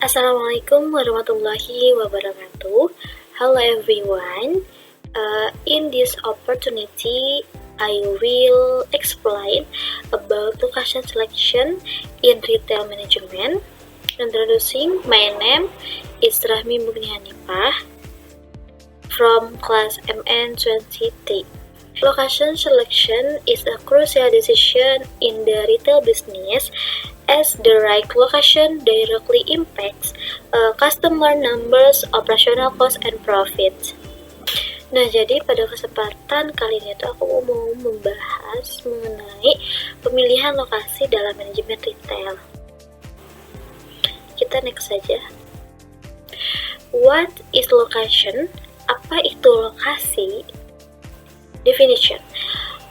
Assalamualaikum warahmatullahi wabarakatuh. Hello everyone. In this opportunity, I will explain about location selection in retail management. Introducing, my name is Rahmi Mugnihanifah from class MN23. Location selection is a crucial decision in the retail business as the right location directly impacts customer numbers, operational cost, and profit. Nah, jadi pada kesempatan kali ini tuh aku mau membahas mengenai pemilihan lokasi dalam manajemen retail. Kita next saja. What is location? Apa itu lokasi? Definition.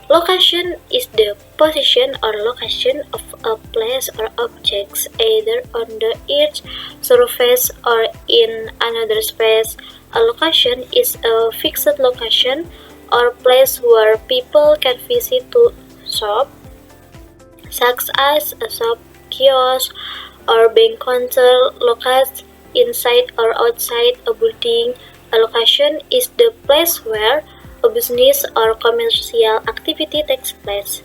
Location is the position or location of a place or objects either on the earth's surface or in another space. A location is a fixed location or place where people can visit to shop, such as a shop, kiosk, or bank counter located inside or outside a building. A location is the place where a business or commercial activity takes place.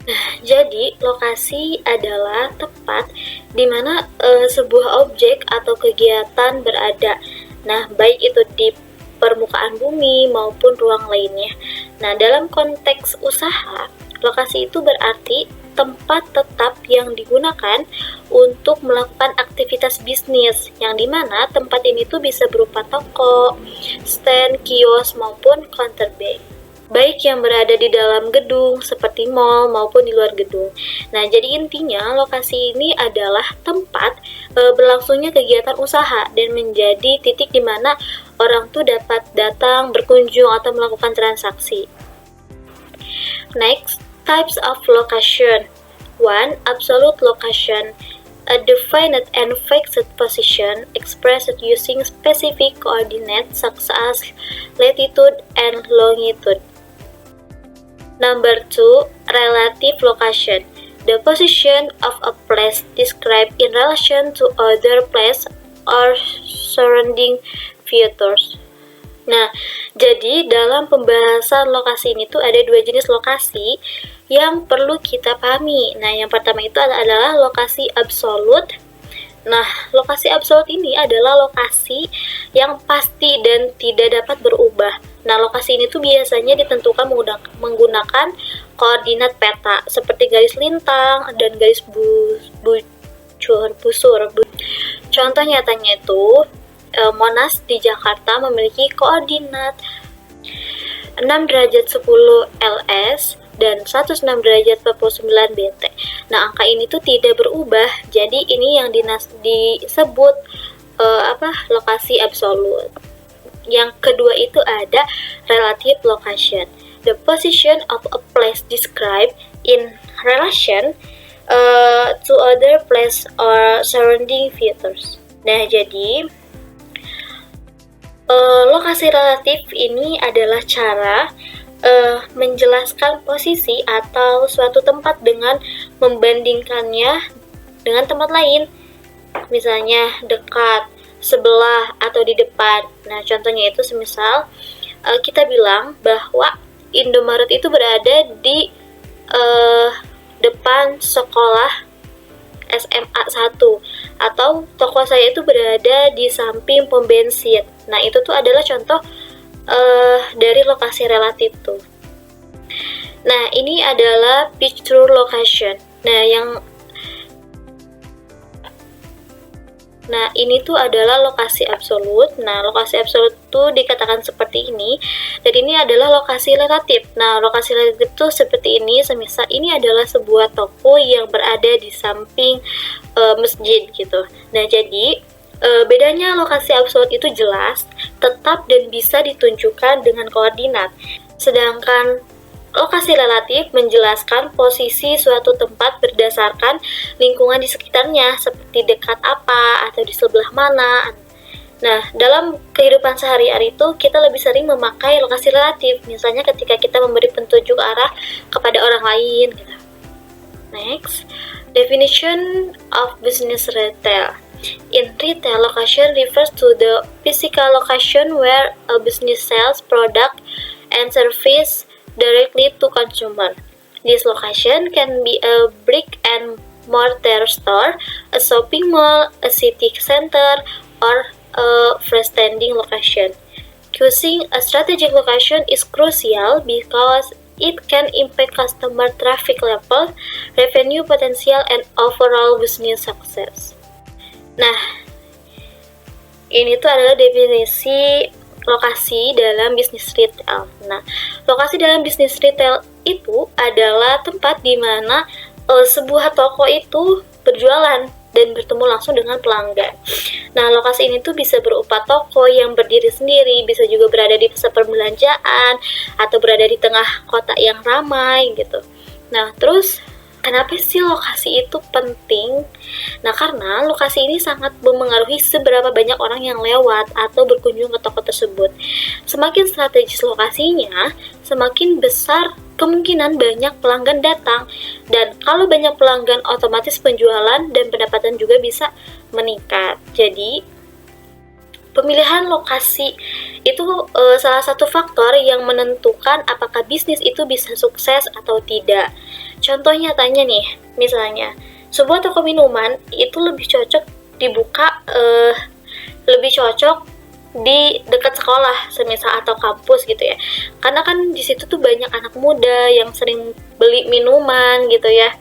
Nah, jadi lokasi adalah tempat di mana sebuah objek atau kegiatan berada. Nah, baik itu di permukaan bumi maupun ruang lainnya. Nah, dalam konteks usaha, lokasi itu berarti tempat tetap yang digunakan untuk melakukan aktivitas bisnis, yang dimana tempat ini tuh bisa berupa toko, stand, kios, maupun counter bank, baik yang berada di dalam gedung seperti mall maupun di luar gedung. Nah, jadi intinya lokasi ini adalah tempat berlangsungnya kegiatan usaha dan menjadi titik di mana orang tuh dapat datang, berkunjung, atau melakukan transaksi. Next, types of location. 1. Absolute location. A defined and fixed position expressed using specific coordinates such as latitude and longitude. Number 2. Relative location. The position of a place described in relation to other place or surrounding features. Nah, jadi dalam pembahasan lokasi ini tuh ada dua jenis lokasi yang perlu kita pahami. Nah, yang pertama itu adalah lokasi absolut. Nah, lokasi absolut ini adalah lokasi yang pasti dan tidak dapat berubah. Nah, lokasi ini tuh biasanya ditentukan menggunakan koordinat peta seperti garis lintang dan garis busur. Contoh nyatanya itu Monas di Jakarta memiliki koordinat 6 derajat 10 LS dan 106 derajat 49 BT. Nah, angka ini tuh tidak berubah. Jadi ini yang disebut lokasi absolut. Yang kedua itu ada relative location. The position of a place described in relation to other place or surrounding features. Nah, jadi lokasi relatif ini adalah cara menjelaskan posisi atau suatu tempat dengan membandingkannya dengan tempat lain, misalnya dekat, sebelah, atau di depan. Nah, contohnya itu semisal kita bilang bahwa Indomaret itu berada di depan sekolah SMA 1, atau toko saya itu berada di samping pom bensin. Nah, itu tuh adalah contoh dari lokasi relatif tuh. Nah, ini adalah picture location. Nah, ini tuh adalah lokasi absolut. Nah, lokasi absolut tuh dikatakan seperti ini. Dan ini adalah lokasi relatif. Nah, lokasi relatif tuh seperti ini. Semisal ini adalah sebuah toko yang berada di samping masjid gitu. Nah, jadi bedanya lokasi absolut itu jelas, tetap, dan bisa ditunjukkan dengan koordinat. Sedangkan lokasi relatif menjelaskan posisi suatu tempat berdasarkan lingkungan di sekitarnya, seperti dekat apa atau di sebelah mana. Nah, dalam kehidupan sehari-hari itu kita lebih sering memakai lokasi relatif, misalnya ketika kita memberi petunjuk arah kepada orang lain gitu. Next, definition of business retail. In retail, location refers to the physical location where a business sells product and service directly to consumer. This location can be a brick and mortar store, a shopping mall, a city center, or a freestanding location. Choosing a strategic location is crucial because it can impact customer traffic level, revenue potential, and overall business success. Nah, ini tuh adalah definisi lokasi dalam bisnis retail. Nah, lokasi dalam bisnis retail itu adalah tempat di mana sebuah toko itu berjualan dan bertemu langsung dengan pelanggan. Nah, lokasi ini tuh bisa berupa toko yang berdiri sendiri, bisa juga berada di pusat perbelanjaan, atau berada di tengah kota yang ramai gitu. Nah, terus kenapa sih lokasi itu penting? Nah, karena lokasi ini sangat memengaruhi seberapa banyak orang yang lewat atau berkunjung ke toko tersebut. Semakin strategis lokasinya, semakin besar kemungkinan banyak pelanggan datang. Dan kalau banyak pelanggan, otomatis penjualan dan pendapatan juga bisa meningkat. Jadi, pemilihan lokasi itu salah satu faktor yang menentukan apakah bisnis itu bisa sukses atau tidak. Contoh nyatanya nih, misalnya sebuah toko minuman itu lebih cocok dibuka lebih cocok di dekat sekolah, semisal atau kampus gitu ya. Karena kan di situ tuh banyak anak muda yang sering beli minuman gitu ya.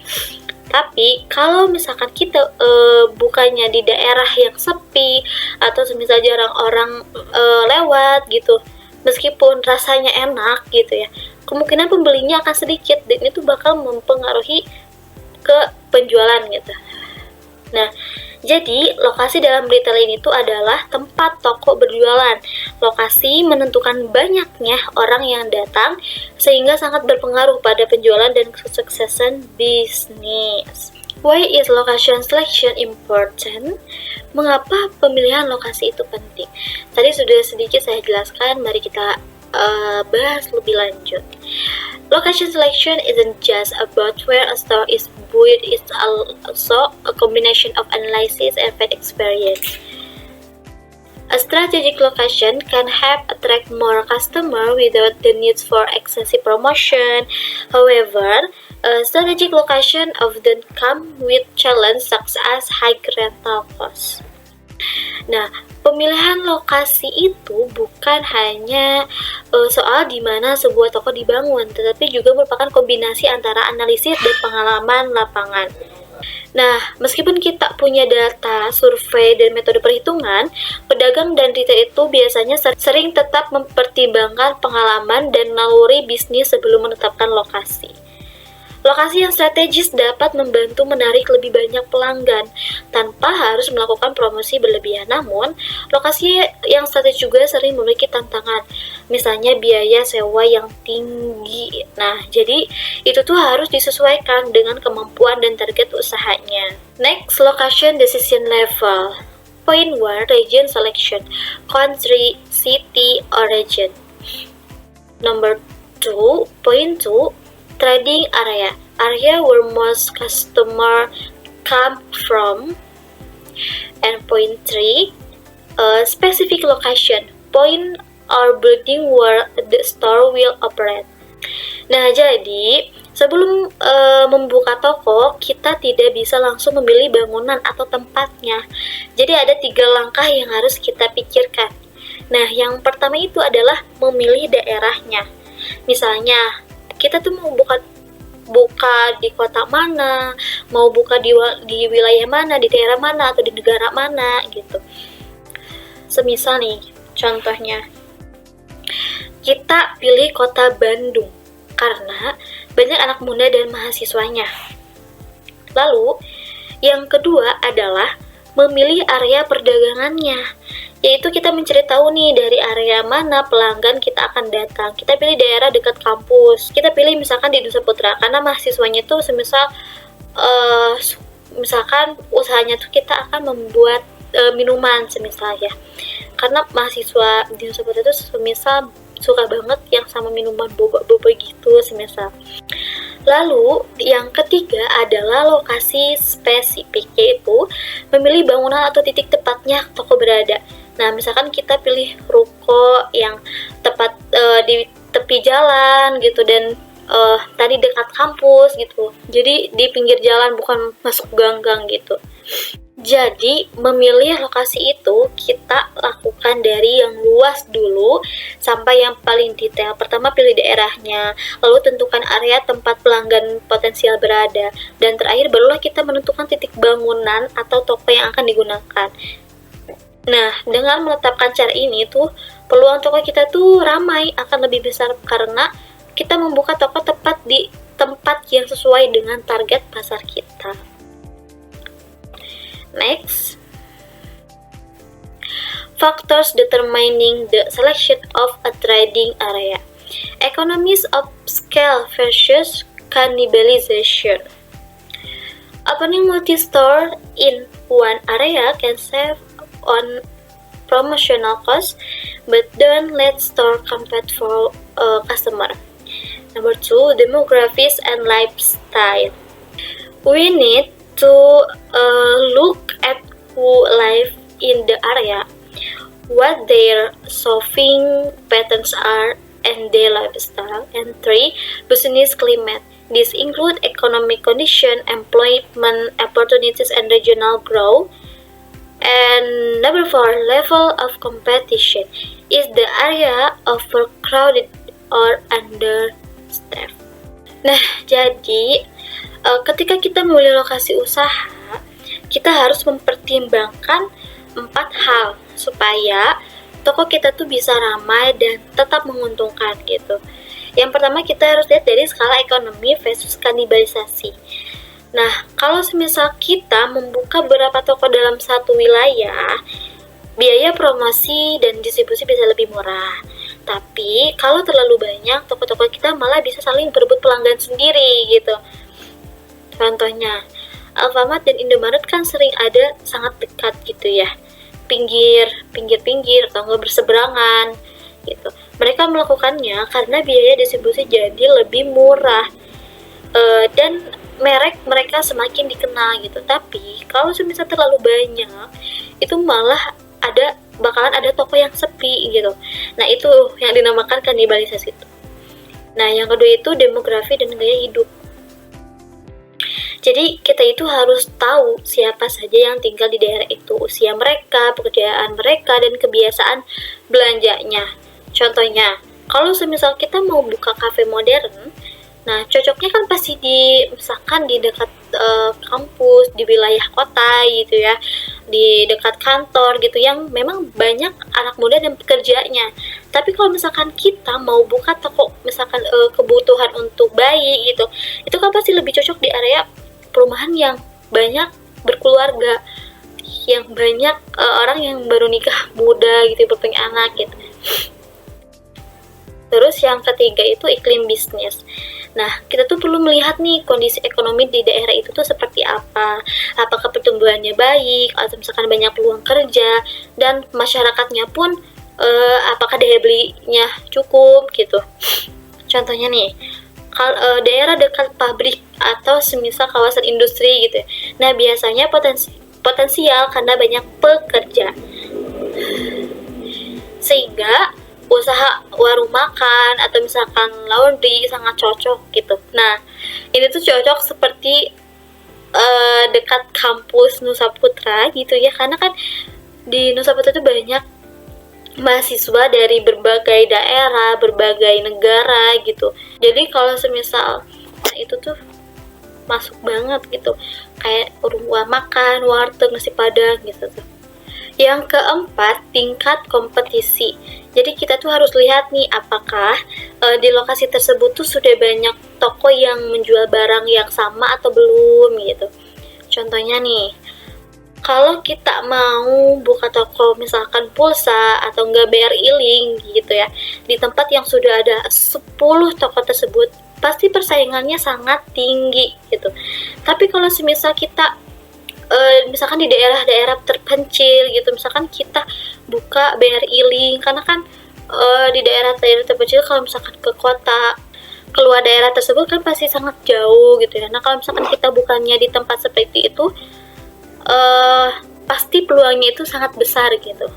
Tapi kalau misalkan kita bukanya di daerah yang sepi atau semisal jarang orang lewat gitu, meskipun rasanya enak gitu ya, kemungkinan pembelinya akan sedikit dan itu bakal mempengaruhi ke penjualan gitu. Nah, jadi lokasi dalam retail ini tuh adalah tempat toko berjualan. Lokasi menentukan banyaknya orang yang datang sehingga sangat berpengaruh pada penjualan dan kesuksesan bisnis. Why is location selection important? Mengapa pemilihan lokasi itu penting? Tadi sudah sedikit saya jelaskan, mari kita bahas lebih lanjut. Location selection isn't just about where a store is built, it's also a combination of analysis and fan experience. A strategic location can help attract more customers without the need for excessive promotion. However, a strategic location often comes with challenges such as high rental costs. Nah, pemilihan lokasi itu bukan hanya soal di mana sebuah toko dibangun, tetapi juga merupakan kombinasi antara analisis dan pengalaman lapangan. Nah, meskipun kita punya data, survei, dan metode perhitungan, pedagang dan retail itu biasanya sering tetap mempertimbangkan pengalaman dan naluri bisnis sebelum menetapkan lokasi. Lokasi yang strategis dapat membantu menarik lebih banyak pelanggan tanpa harus melakukan promosi berlebihan. Namun, lokasi yang strategis juga sering memiliki tantangan, misalnya biaya sewa yang tinggi. Nah, jadi itu tuh harus disesuaikan dengan kemampuan dan target usahanya. Next, location decision level. Point 1, region selection, country, city, or region. Number 2, point 2, trading area where most customer come from. And point 3, specific location, point or building where the store will operate. Nah, jadi sebelum membuka toko, kita tidak bisa langsung memilih bangunan atau tempatnya. Jadi ada 3 langkah yang harus kita pikirkan. Nah, yang pertama itu adalah memilih daerahnya. Misalnya, kita tuh mau buka di kota mana, mau buka di wilayah mana, di daerah mana, atau di negara mana gitu. Semisal nih, contohnya kita pilih kota Bandung karena banyak anak muda dan mahasiswanya. Lalu, yang kedua adalah memilih area perdagangannya, yaitu kita mencari tahu nih dari area mana pelanggan kita akan datang. Kita pilih daerah dekat kampus. Kita pilih misalkan di Nusa Putra karena mahasiswanya itu misalkan usahanya tuh kita akan membuat minuman semisal ya. Karena mahasiswa di Nusa Putra itu semisal suka banget yang sama minuman boba-boba gitu semisal. Lalu yang ketiga adalah lokasi spesifik, yaitu memilih bangunan atau titik tepatnya toko berada. Nah, misalkan kita pilih ruko yang tepat di tepi jalan gitu, dan tadi dekat kampus gitu. Jadi di pinggir jalan, bukan masuk gang-gang gitu. Jadi, memilih lokasi itu kita lakukan dari yang luas dulu sampai yang paling detail. Pertama, pilih daerahnya, lalu tentukan area tempat pelanggan potensial berada, dan terakhir barulah kita menentukan titik bangunan atau toko yang akan digunakan. Nah, dengan menetapkan cara ini tuh, peluang toko kita tuh ramai akan lebih besar karena kita membuka toko tepat di tempat yang sesuai dengan target pasar kita. Next, factors determining the selection of a trading area. Economies of scale versus cannibalization. Opening multi-store in one area can save on promotional costs, but don't let store compete for customer. Number 2, demographics and lifestyle. We need to look at who live in the area, what their shopping patterns are, and their lifestyle. And 3, business climate. This include economic condition, employment opportunities, and regional growth. And number 4, level of competition. Is the area overcrowded or understaffed? Nah, jadi ketika kita memilih lokasi usaha, kita harus mempertimbangkan 4 hal supaya toko kita tuh bisa ramai dan tetap menguntungkan gitu. Yang pertama, kita harus lihat dari skala ekonomi versus kanibalisasi. Nah, kalau semisal kita membuka beberapa toko dalam satu wilayah, biaya promosi dan distribusi bisa lebih murah. Tapi, kalau terlalu banyak, toko-toko kita malah bisa saling berebut pelanggan sendiri gitu. Contohnya, Alfamart dan Indomaret kan sering ada sangat dekat gitu ya, pinggir atau nggak berseberangan gitu. Mereka melakukannya karena biaya distribusi jadi lebih murah, dan merek mereka semakin dikenal gitu. Tapi kalau semisal terlalu banyak, itu malah bakalan ada toko yang sepi gitu. Nah, itu yang dinamakan kanibalisasi itu. Nah, yang kedua itu demografi dan gaya hidup. Jadi kita itu harus tahu siapa saja yang tinggal di daerah itu, usia mereka, pekerjaan mereka, dan kebiasaan belanjanya. Contohnya, kalau semisal kita mau buka kafe modern, nah cocoknya kan pasti misalkan di dekat kampus, di wilayah kota gitu ya, di dekat kantor gitu, yang memang banyak anak muda dan pekerjanya. Tapi kalau misalkan kita mau buka toko misalkan kebutuhan untuk bayi gitu, itu kan pasti lebih cocok di area perumahan yang banyak berkeluarga, yang banyak orang yang baru nikah muda gitu, berpunya anak gitu. Terus yang ketiga itu iklim bisnis. Nah, kita tuh perlu melihat nih kondisi ekonomi di daerah itu tuh seperti apa. Apakah pertumbuhannya baik, atau misalkan banyak peluang kerja, dan masyarakatnya pun apakah daya belinya cukup gitu. Contohnya nih, daerah dekat pabrik atau semisal kawasan industri gitu ya. Nah, biasanya potensial karena banyak pekerja. Sehingga usaha warung makan atau misalkan laundry sangat cocok gitu. Nah, ini tuh cocok seperti dekat kampus Nusa Putra gitu ya, karena kan di Nusa Putra tuh banyak mahasiswa dari berbagai daerah, berbagai negara gitu. Jadi kalau semisal itu tuh masuk banget gitu, kayak rumah makan, warteg, nasi padang gitu tuh. Yang keempat, tingkat kompetisi. Jadi kita tuh harus lihat nih, apakah di lokasi tersebut tuh sudah banyak toko yang menjual barang yang sama atau belum gitu. Contohnya nih, kalau kita mau buka toko misalkan pulsa atau enggak BRI Link gitu ya, di tempat yang sudah ada 10 toko tersebut, pasti persaingannya sangat tinggi gitu. Tapi kalau semisal kita misalkan di daerah-daerah terpencil gitu, misalkan kita buka BRI Link, karena kan di daerah-daerah terpencil kalau misalkan ke kota keluar daerah tersebut kan pasti sangat jauh gitu ya. Nah, kalau misalkan kita bukannya di tempat seperti itu, pasti peluangnya itu sangat besar gitu.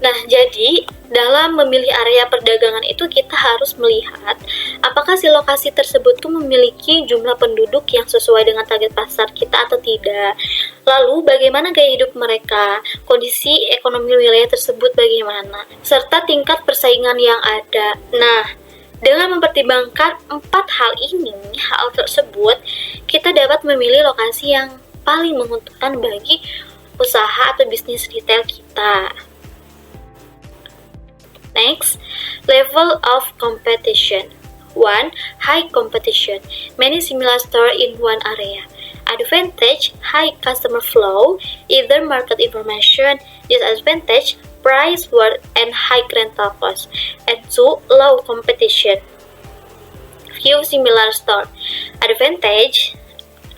Nah, jadi dalam memilih area perdagangan itu kita harus melihat apakah si lokasi tersebut tuh memiliki jumlah penduduk yang sesuai dengan target pasar kita atau tidak. Lalu bagaimana gaya hidup mereka, kondisi ekonomi wilayah tersebut bagaimana, serta tingkat persaingan yang ada. Nah, dengan mempertimbangkan 4 hal tersebut, kita dapat memilih lokasi yang paling menguntungkan bagi usaha atau bisnis retail kita. Next, level of competition. 1. High competition. Many similar stores in one area. Advantage, high customer flow, either market information. Disadvantage, price war and high rental cost. And 2. Low competition. Few similar stores. Advantage,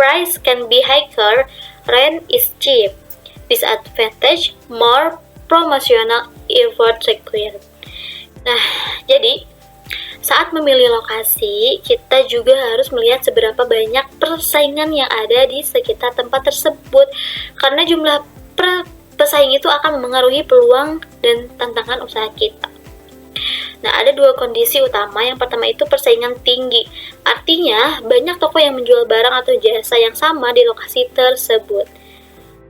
price can be higher, rent is cheap. Disadvantage, more promotional effort required. Nah, jadi saat memilih lokasi, kita juga harus melihat seberapa banyak persaingan yang ada di sekitar tempat tersebut. Karena jumlah pesaing itu akan mengaruhi peluang dan tantangan usaha kita. Nah, ada 2 kondisi utama. Yang pertama itu persaingan tinggi. Artinya, banyak toko yang menjual barang atau jasa yang sama di lokasi tersebut.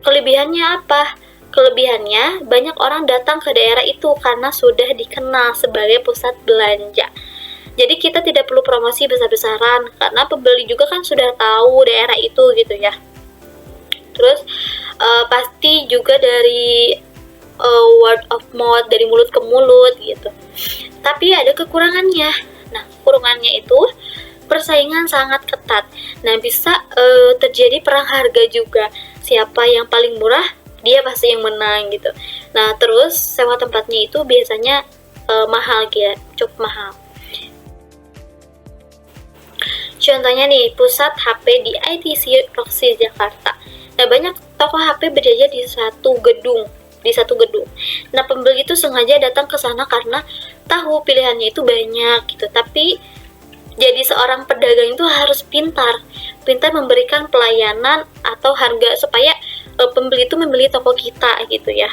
Kelebihannya apa? Kelebihannya, banyak orang datang ke daerah itu karena sudah dikenal sebagai pusat belanja. Jadi kita tidak perlu promosi besar-besaran, karena pembeli juga kan sudah tahu daerah itu gitu ya. Terus, pasti juga dari word of mouth, dari mulut ke mulut gitu. Tapi ada kekurangannya. Nah, kekurangannya itu persaingan sangat ketat. Nah, bisa terjadi perang harga juga. Siapa yang paling murah, dia pasti yang menang gitu. Nah, terus sewa tempatnya itu biasanya mahal ya, cukup mahal. Contohnya nih, pusat HP di ITC Roxy Jakarta. Nah, banyak toko HP berada di satu gedung. Nah, pembeli itu sengaja datang ke sana karena tahu pilihannya itu banyak gitu. Tapi jadi seorang pedagang itu harus pintar memberikan pelayanan atau harga supaya pembeli itu membeli toko kita gitu ya.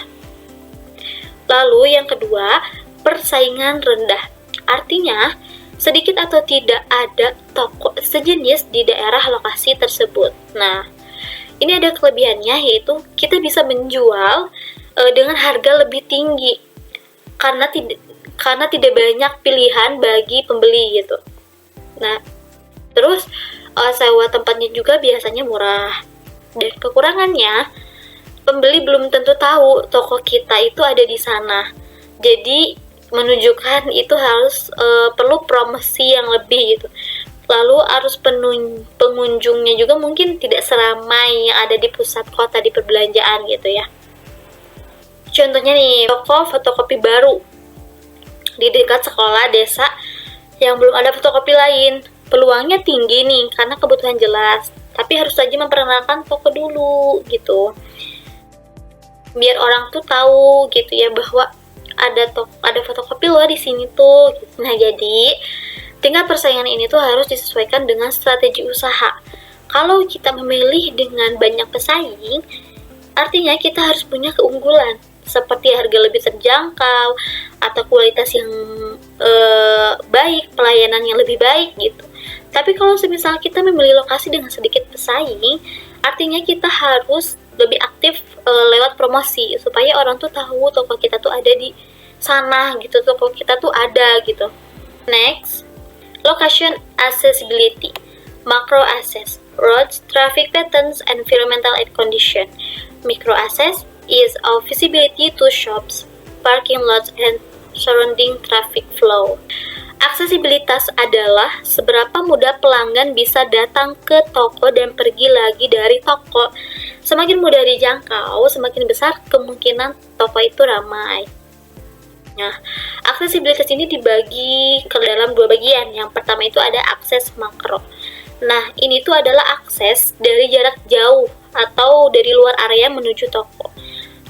Lalu yang kedua, persaingan rendah. Artinya, sedikit atau tidak ada toko sejenis di daerah lokasi tersebut. Nah, ini ada kelebihannya, yaitu kita bisa menjual dengan harga lebih tinggi karena tidak banyak pilihan bagi pembeli gitu. Nah, terus sewa tempatnya juga biasanya murah. Dan kekurangannya, pembeli belum tentu tahu toko kita itu ada di sana. Jadi menunjukkan itu harus perlu promosi yang lebih gitu. Lalu arus pengunjungnya juga mungkin tidak seramai yang ada di pusat kota di perbelanjaan gitu ya. Contohnya nih, toko fotokopi baru di dekat sekolah desa yang belum ada fotokopi lain. Peluangnya tinggi nih karena kebutuhan jelas, tapi harus saja memperkenalkan toko dulu gitu. Biar orang tuh tahu gitu ya bahwa ada fotokopi loh di sini tuh. Nah, jadi tingkat persaingan ini tuh harus disesuaikan dengan strategi usaha. Kalau kita memilih dengan banyak pesaing, artinya kita harus punya keunggulan seperti harga lebih terjangkau atau kualitas yang baik, pelayanan yang lebih baik gitu. Tapi kalau semisal kita memilih lokasi dengan sedikit pesaing, artinya kita harus lebih aktif lewat promosi supaya orang tuh tahu toko kita tuh ada di sana gitu, toko kita tuh ada gitu. Next, location accessibility, macro access, roads, traffic patterns, environmental and condition. Micro access is of visibility to shops, parking lots, and surrounding traffic flow. Aksesibilitas adalah seberapa mudah pelanggan bisa datang ke toko dan pergi lagi dari toko. Semakin mudah dijangkau, semakin besar kemungkinan toko itu ramai. Nah, aksesibilitas ini dibagi ke dalam 2 bagian. Yang pertama itu ada akses makro. Nah, ini tuh adalah akses dari jarak jauh atau dari luar area menuju toko.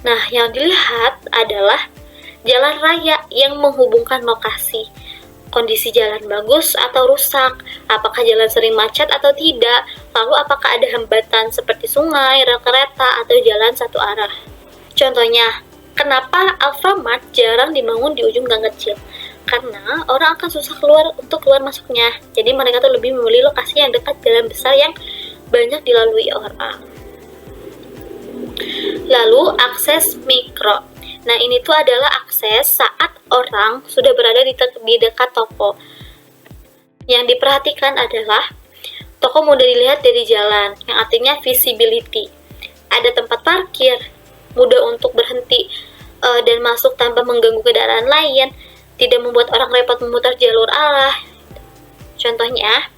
Nah, yang dilihat adalah jalan raya yang menghubungkan lokasi. kondisi jalan bagus atau rusak, apakah jalan sering macet atau tidak, lalu apakah ada hambatan seperti sungai, rel kereta, atau jalan satu arah. Contohnya, kenapa Alfamart jarang dibangun di ujung gang kecil? Karena orang akan susah untuk keluar masuknya, jadi mereka tuh lebih memilih lokasi yang dekat jalan besar yang banyak dilalui orang. Lalu, akses mikro. Nah, ini tuh adalah akses saat orang sudah berada di dekat toko. Yang diperhatikan adalah toko mudah dilihat dari jalan, yang artinya visibility. Ada tempat parkir, mudah untuk berhenti dan masuk tanpa mengganggu kendaraan lain, tidak membuat orang repot memutar jalur arah. Contohnya,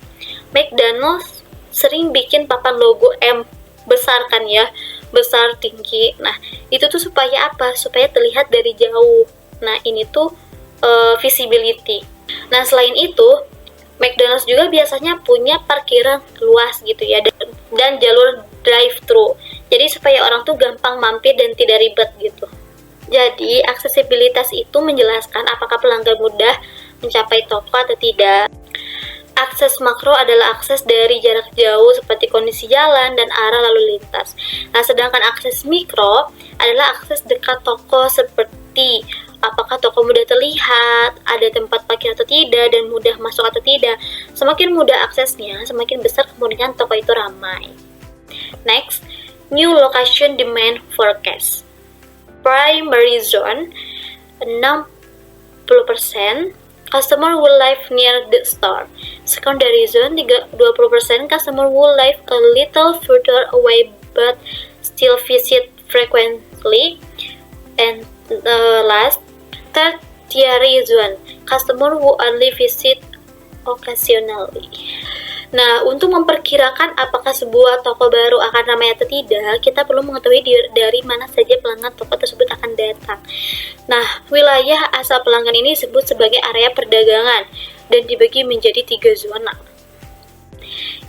McDonald's sering bikin papan logo M besar kan ya, besar tinggi. Nah, itu tuh supaya apa? Supaya terlihat dari jauh. Nah, ini tuh visibility. Nah, selain itu, McDonald's juga biasanya punya parkiran luas gitu ya, dan jalur drive-thru. Jadi supaya orang tuh gampang mampir dan tidak ribet gitu. Jadi, aksesibilitas itu menjelaskan apakah pelanggan mudah mencapai toko atau tidak. Akses makro adalah akses dari jarak jauh seperti kondisi jalan dan arah lalu lintas. Nah, sedangkan akses mikro adalah akses dekat toko seperti apakah toko mudah terlihat, ada tempat parkir atau tidak, dan mudah masuk atau tidak. Semakin mudah aksesnya, semakin besar kemungkinan toko itu ramai. Next, new location demand forecast. Primary zone 60%, customer will live near the store. Secondary zone 20%, customer will live a little further away but still visit frequently. And last, tertiary zone, customer will only visit occasionally. Nah, untuk memperkirakan apakah sebuah toko baru akan ramai atau tidak, kita perlu mengetahui dari mana saja pelanggan toko tersebut akan datang. Nah, wilayah asal pelanggan ini disebut sebagai area perdagangan dan dibagi menjadi 3 zona.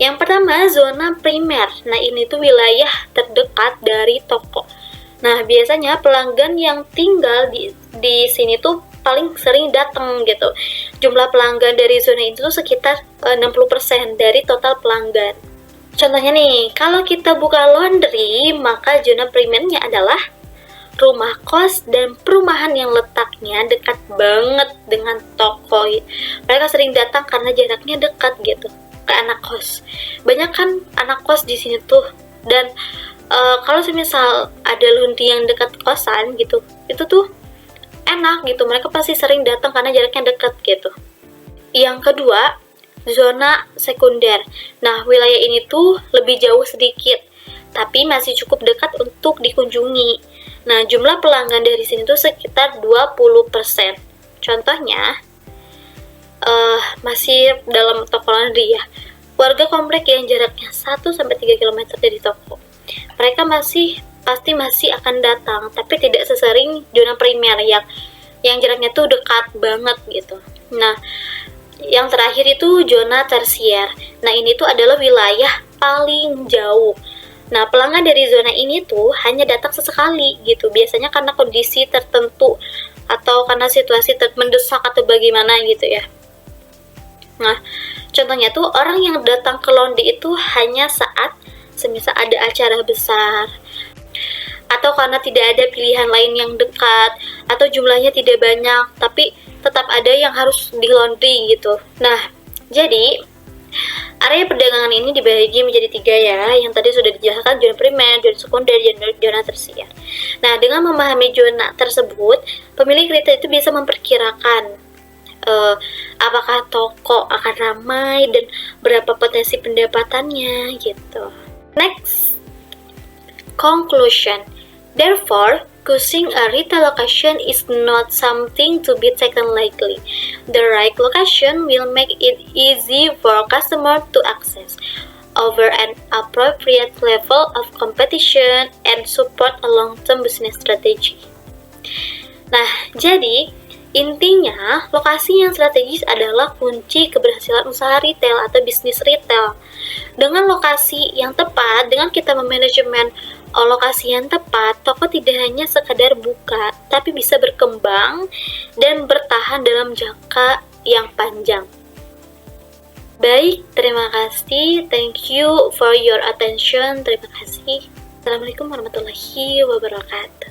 Yang pertama, zona primer. Nah, ini tuh wilayah terdekat dari toko. Nah, biasanya pelanggan yang tinggal di sini tuh paling sering datang gitu. Jumlah pelanggan dari zona itu sekitar 60% dari total pelanggan. Contohnya nih, kalau kita buka laundry, maka zona primernya adalah rumah kos dan perumahan yang letaknya dekat banget dengan toko. Mereka sering datang karena jaraknya dekat gitu ke anak kos. Banyak kan anak kos di sini tuh, dan kalau semisal ada laundry yang dekat kosan gitu, itu tuh enak gitu, mereka pasti sering datang karena jaraknya dekat gitu. Yang kedua, zona sekunder. Nah, wilayah ini tuh lebih jauh sedikit, tapi masih cukup dekat untuk dikunjungi. Nah, jumlah pelanggan dari sini tuh sekitar 20%. Contohnya, masih dalam toko laundry ya. Warga komplek yang jaraknya 1-3 km dari toko. Mereka pasti masih akan datang, tapi tidak sesering zona primer yang jaraknya tuh dekat banget gitu. Nah, yang terakhir itu zona tersier. Nah, ini tuh adalah wilayah paling jauh. Nah, pelanggan dari zona ini tuh hanya datang sesekali gitu, biasanya karena kondisi tertentu atau karena situasi mendesak atau bagaimana gitu ya. Nah, contohnya tuh orang yang datang ke laundry itu hanya saat semisal ada acara besar, atau karena tidak ada pilihan lain yang dekat, atau jumlahnya tidak banyak, tapi tetap ada yang harus di laundry gitu. Nah, jadi area perdagangan ini dibagi menjadi 3 ya, yang tadi sudah dijelaskan, zona primer, zona sekunder, zona tersier. Nah, dengan memahami zona tersebut, pemilik retail itu bisa memperkirakan apakah toko akan ramai dan berapa potensi pendapatannya gitu. Next, conclusion. Therefore, choosing a retail location is not something to be taken lightly. The right location will make it easy for customer to access, offer an appropriate level of competition, and support a long-term business strategy. Nah, jadi intinya, lokasi yang strategis adalah kunci keberhasilan usaha retail atau bisnis retail. Dengan lokasi yang tepat, dengan kita memanajemen lokasi yang tepat, toko tidak hanya sekadar buka, tapi bisa berkembang dan bertahan dalam jangka yang panjang. Baik, terima kasih. Thank you for your attention. Terima kasih. Assalamualaikum warahmatullahi wabarakatuh.